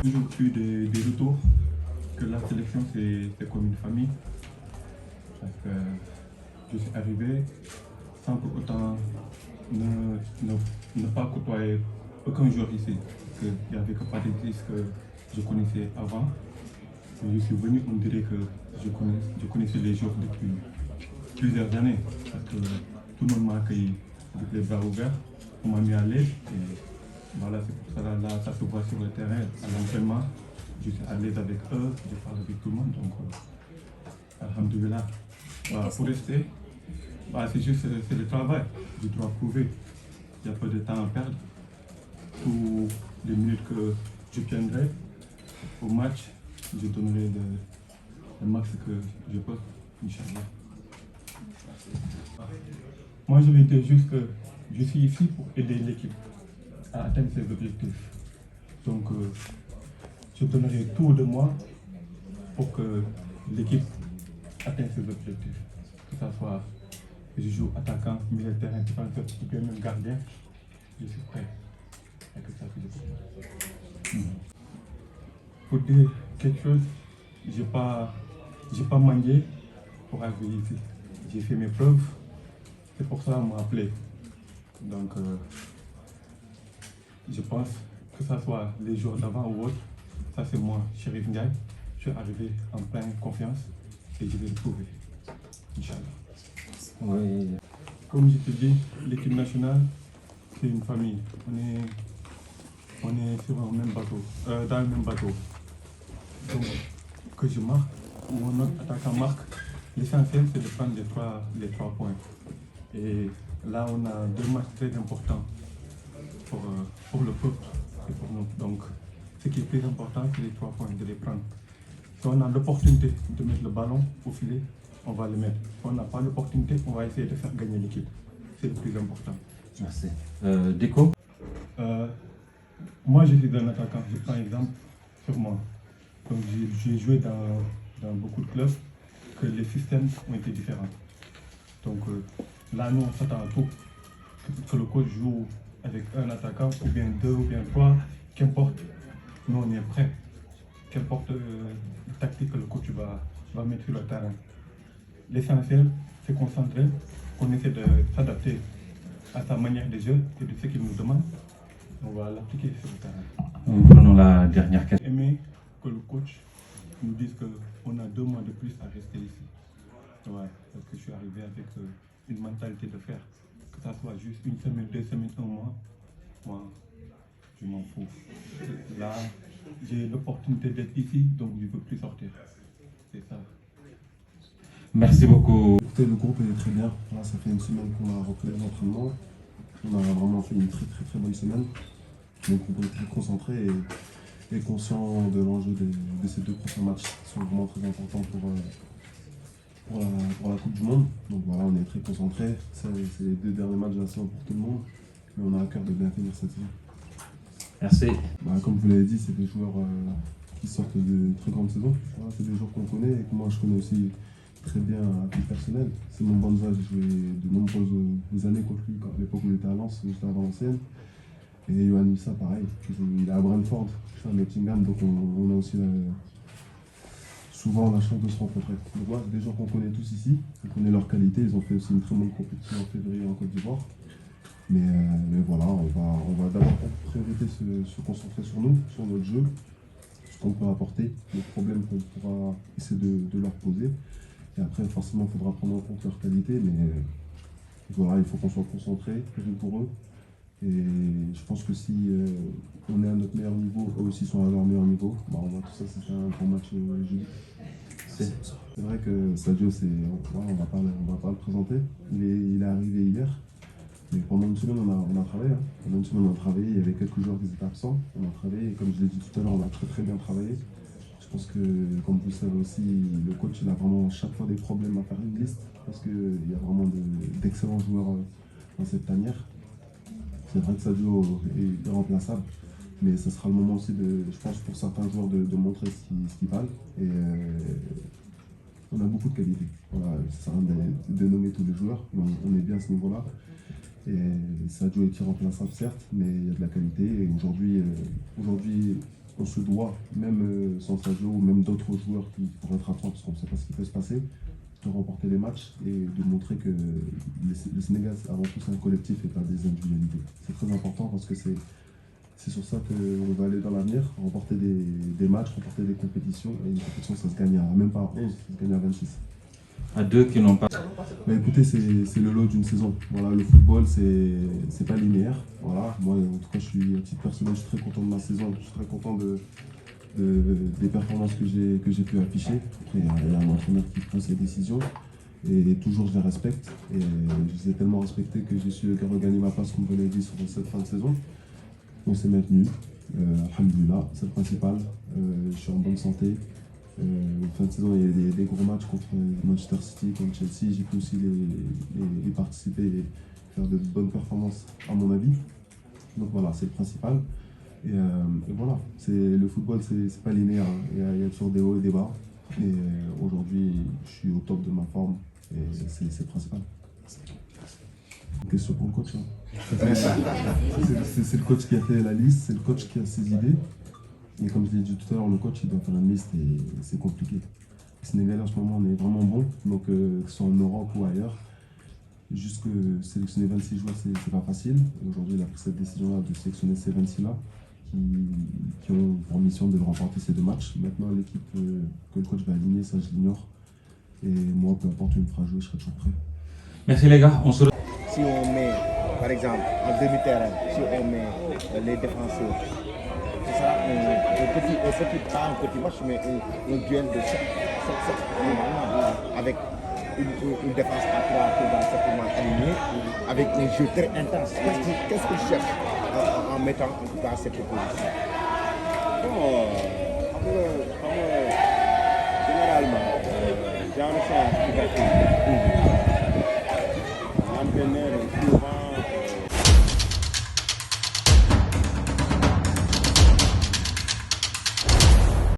Toujours eu des retours que la sélection c'est comme une famille. Parce que je suis arrivé sans pour autant ne pas côtoyer aucun joueur ici. Parce qu'il n'y avait que Patrice que je connaissais avant. Et je suis venu, on dirait que je connaissais les joueurs depuis plusieurs années. Parce que tout le monde m'a accueilli avec les bras ouverts. On m'a mis à l'aise. Et voilà, c'est pour ça là, ça se voit sur le terrain, à l'entraînement. Je suis à l'aise avec eux, je parle avec tout le monde. Donc, alhamdoulilah. Voilà, pour rester, c'est juste c'est le travail. Je dois prouver. Il y a peu de temps à perdre. Toutes les minutes que je tiendrai au match, je donnerai le max que je peux, Inch'Allah. Moi, je vais dire juste que je suis ici pour aider l'équipe à atteindre ses objectifs. Donc, je donnerai tout de moi pour que l'équipe atteigne ses objectifs. Que ce soit que je joue attaquant, milieu de terrain, défenseur, ou bien même gardien, je suis prêt. Et que ça, je peux. Pour dire quelque chose, j'ai pas manqué pour arriver ici. J'ai fait mes preuves, c'est pour ça qu'on m'a appelé. Donc, je pense que ce soit les jours d'avant ou autre, ça c'est moi, Chérif Ndiaye. Je suis arrivé en pleine confiance et je vais le prouver, Inch'Allah. Oui. Comme je te dis, l'équipe nationale, c'est une famille. On est sur un même bateau, dans le même bateau. Donc, que je marque ou un autre attaquant marque, l'essentiel c'est de prendre les trois points. Et là, on a deux matchs très importants pour le peuple et pour nous. Donc, ce qui est plus important, c'est les 3 points, de les prendre. Si on a l'opportunité de mettre le ballon au filet, on va le mettre. Si on n'a pas l'opportunité, on va essayer de faire gagner l'équipe. C'est le plus important. Merci. Déco? Moi, je suis un attaquant. Je prends exemple sur moi. Donc, j'ai joué dans beaucoup de clubs que les systèmes ont été différents. Donc, là, nous, on s'attend à tout. Que le coach joue avec un attaquant, ou bien deux, ou bien trois, qu'importe. Nous, on est prêts. Qu'importe la tactique que le coach va mettre sur le terrain. L'essentiel, c'est concentrer, qu'on essaie de s'adapter à sa manière de jeu et de ce qu'il nous demande. On va l'appliquer sur le terrain. Prenons la dernière question. Aimer que le coach nous dise qu'on a 2 mois de plus à rester ici. Ouais, parce que je suis arrivé avec une mentalité de faire. Que ça soit juste 1 semaine, 2 semaines, 1 mois, moi, je m'en fous. Là, j'ai l'opportunité d'être ici, donc je ne peux plus sortir. C'est ça. Merci beaucoup. Écoutez, le groupe est très bien. Là, ça fait une semaine qu'on a repris les entraînements. On a vraiment fait une très bonne semaine. Donc on est très concentré et conscient de l'enjeu de ces 2 prochains matchs qui sont vraiment très importants pour la Coupe du Monde. Donc voilà, on est très concentré. C'est les 2 derniers matchs nationaux pour tout le monde. Mais on a à cœur de bien finir cette saison. Merci. Comme vous l'avez dit, c'est des joueurs qui sortent de très grandes saisons. Voilà, c'est des joueurs qu'on connaît et que moi je connais aussi très bien à titre personnel. Simon Banza, j'ai joué de nombreuses années contre lui à l'époque où il était à Lens, juste avant l'ancienne. Et Yohan Wissa, pareil, il est à Brentford, je suis à Nottingham, donc on a aussi souvent la chance de se rencontrer. Donc voilà, c'est des gens qu'on connaît tous ici, on connaît leur qualité, ils ont fait aussi une très bonne compétition en février en Côte d'Ivoire. Mais voilà, on va d'abord en priorité se concentrer sur nous, sur notre jeu, ce qu'on peut apporter, les problèmes qu'on pourra essayer de leur poser. Et après, forcément, il faudra prendre en compte leur qualité, mais voilà, il faut qu'on soit concentré, rigoureux. Et je pense que si on est à notre meilleur niveau, eux aussi sont à leur meilleur niveau, on va tout ça, c'est un grand match jeudi. C'est vrai que Sadio, on va pas le présenter. Il est arrivé hier, mais pendant une semaine, on a travaillé. Hein. Pendant une semaine, on a travaillé, il y avait quelques joueurs qui étaient absents. On a travaillé, et comme je l'ai dit tout à l'heure, on a très bien travaillé. Je pense que, comme vous le savez aussi, le coach il a vraiment chaque fois des problèmes à faire une liste parce qu'il y a vraiment d'excellents joueurs dans cette tanière. C'est vrai que Sadio est irremplaçable, mais ce sera le moment aussi, je pense, pour certains joueurs de montrer ce qu'ils valent. Et on a beaucoup de qualité. Voilà, ça sert à rien de nommer tous les joueurs, mais on est bien à ce niveau-là. Et Sadio est irremplaçable, certes, mais il y a de la qualité. Et aujourd'hui, on se doit, même sans Sadio ou même d'autres joueurs qui pourraient être absents parce qu'on ne sait pas ce qui peut se passer, de remporter les matchs et de montrer que le Sénégal, avant tout, c'est un collectif et pas des individualités. C'est très important parce que c'est sur ça qu'on va aller dans l'avenir, remporter des matchs, remporter des compétitions. Et une compétition, ça se gagne même pas à 11, ça se gagne à 26. À deux qui n'ont pas. Mais écoutez, c'est le lot d'une saison. Voilà, le football, c'est pas linéaire. Voilà, moi, en tout cas, à titre personnel, je suis très content de ma saison. Je suis très content des performances que j'ai pu afficher. Après, il y a un entraîneur qui prend ses décisions. Et toujours, je les respecte. Et je les ai tellement respectés que j'ai su regagner ma place, comme vous l'avez dit, sur cette fin de saison. On s'est maintenu. Alhamdulillah, c'est le principal. Je suis en bonne santé. Fin de saison, il y a des gros matchs contre Manchester City, contre Chelsea. J'ai pu aussi les participer et faire de bonnes performances, à mon avis. Donc voilà, c'est le principal. Et voilà, le football, c'est pas linéaire. Hein. Il y a toujours des hauts et des bas. Et aujourd'hui, je suis au top de ma forme. Et c'est le principal. Une question pour le coach. Hein. C'est le coach qui a fait la liste, c'est le coach qui a ses idées. Et comme je l'ai dit tout à l'heure, le coach il doit faire une liste et c'est compliqué. Le Sénégal en ce moment on est vraiment bon, donc que ce soit en Europe ou ailleurs. Juste que sélectionner 26 joueurs c'est pas facile. Aujourd'hui il a pris cette décision-là de sélectionner ces 26-là qui ont pour mission de remporter ces deux matchs. Maintenant l'équipe que le coach va aligner, ça je l'ignore. Et moi peu importe où il me fera jouer, je serai toujours prêt. Merci les gars, on se retrouve. Si on met, par exemple, en demi-terrain, si on met les défenseurs, c'est ça, pas un petit match, mais un duel de 7 avec une défense à 3 qui va certainement aligner, avec un jeu très intense. Qu'est-ce qu'il cherche en mettant en tout cas cette position? Bon, généralement, j'ai un sens qui va l'entraîneur